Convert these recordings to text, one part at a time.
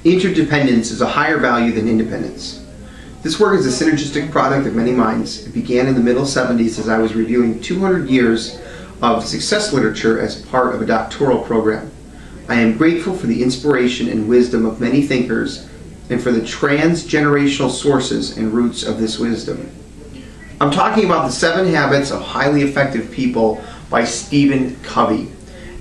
Interdependence is a higher value than independence. This work is a synergistic product of many minds. It began in the middle 70s as I was reviewing 200 years of success literature as part of a doctoral program. I am grateful for the inspiration and wisdom of many thinkers and for the transgenerational sources and roots of this wisdom. I'm talking about The 7 Habits of Highly Effective People by Stephen Covey.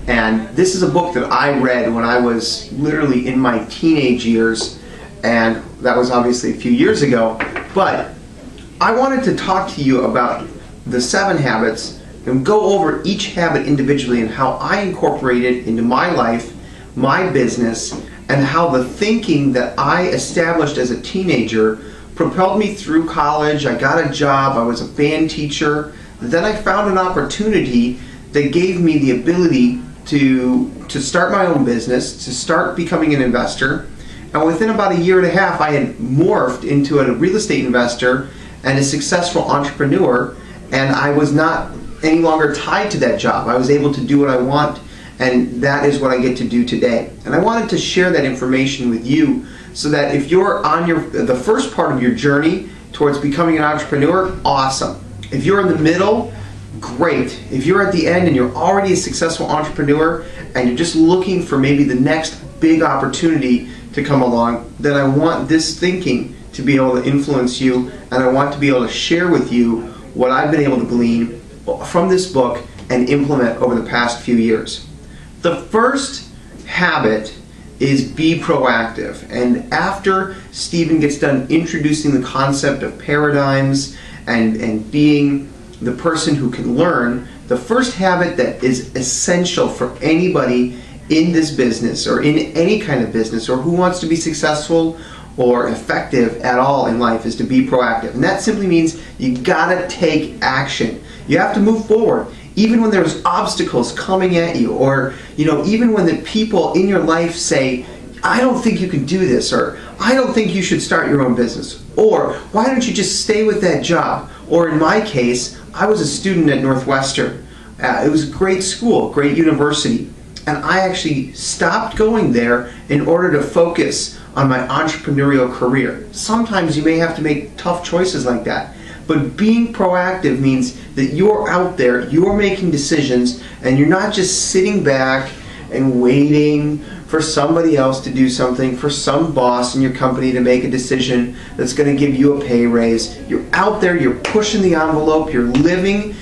And this is a book that I read when I was literally in my teenage years, and that was obviously a few years ago. But I wanted to talk to you about the 7 habits and go over each habit individually and how I incorporate it into my life, my business, and how the thinking that I established as a teenager propelled me through college. I got a job, I was a band teacher. Then I found an opportunity that gave me the ability to start my own business, to start becoming an investor. And within about a year and a half, I had morphed into a real estate investor and a successful entrepreneur, and I was not any longer tied to that job. I was able to do what I want, and that is what I get to do today. And I wanted to share that information with you so that if you're on the first part of your journey towards becoming an entrepreneur, awesome. If you're in the middle, great. If you're at the end and you're already a successful entrepreneur and you're just looking for maybe the next big opportunity to come along, then I want this thinking to be able to influence you, and I want to be able to share with you what I've been able to glean from this book and implement over the past few years. The first habit is be proactive. And after Stephen gets done introducing the concept of paradigms and being the person who can learn, the first habit that is essential for anybody in this business or in any kind of business or who wants to be successful or effective at all in life is to be proactive. And that simply means you gotta take action. You have to move forward. Even when there's obstacles coming at you, or even when the people in your life say, I don't think you can do this, or I don't think you should start your own business, or why don't you just stay with that job? Or in my case, I was a student at Northwestern. It was a great school, great university, and I actually stopped going there in order to focus on my entrepreneurial career. Sometimes you may have to make tough choices like that. But being proactive means that you're out there, you're making decisions, and you're not just sitting back and waiting for somebody else to do something, for some boss in your company to make a decision that's going to give you a pay raise. You're out there, you're pushing the envelope, you're living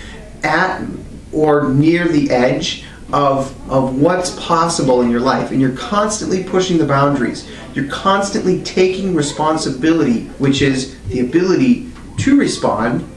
at or near the edge of what's possible in your life, and you're constantly pushing the boundaries. You're constantly taking responsibility, which is the ability to respond,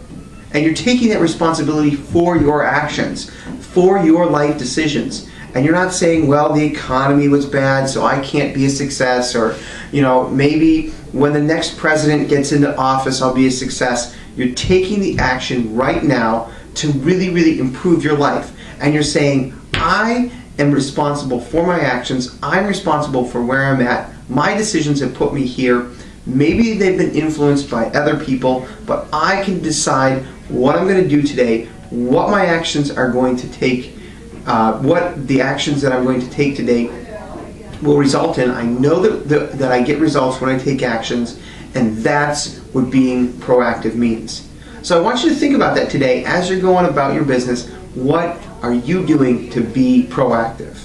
and you're taking that responsibility for your actions, for your life decisions. And you're not saying, well, the economy was bad, so I can't be a success, or maybe when the next president gets into office, I'll be a success. You're taking the action right now to really, really improve your life. And you're saying, I am responsible for my actions. I'm responsible for where I'm at. My decisions have put me here. Maybe they've been influenced by other people, but I can decide what I'm going to do today, what my actions are going to take, what the actions that I'm going to take today will result in. I know that I get results when I take actions, and that's what being proactive means. So I want you to think about that today as you're going about your business. What are you doing to be proactive?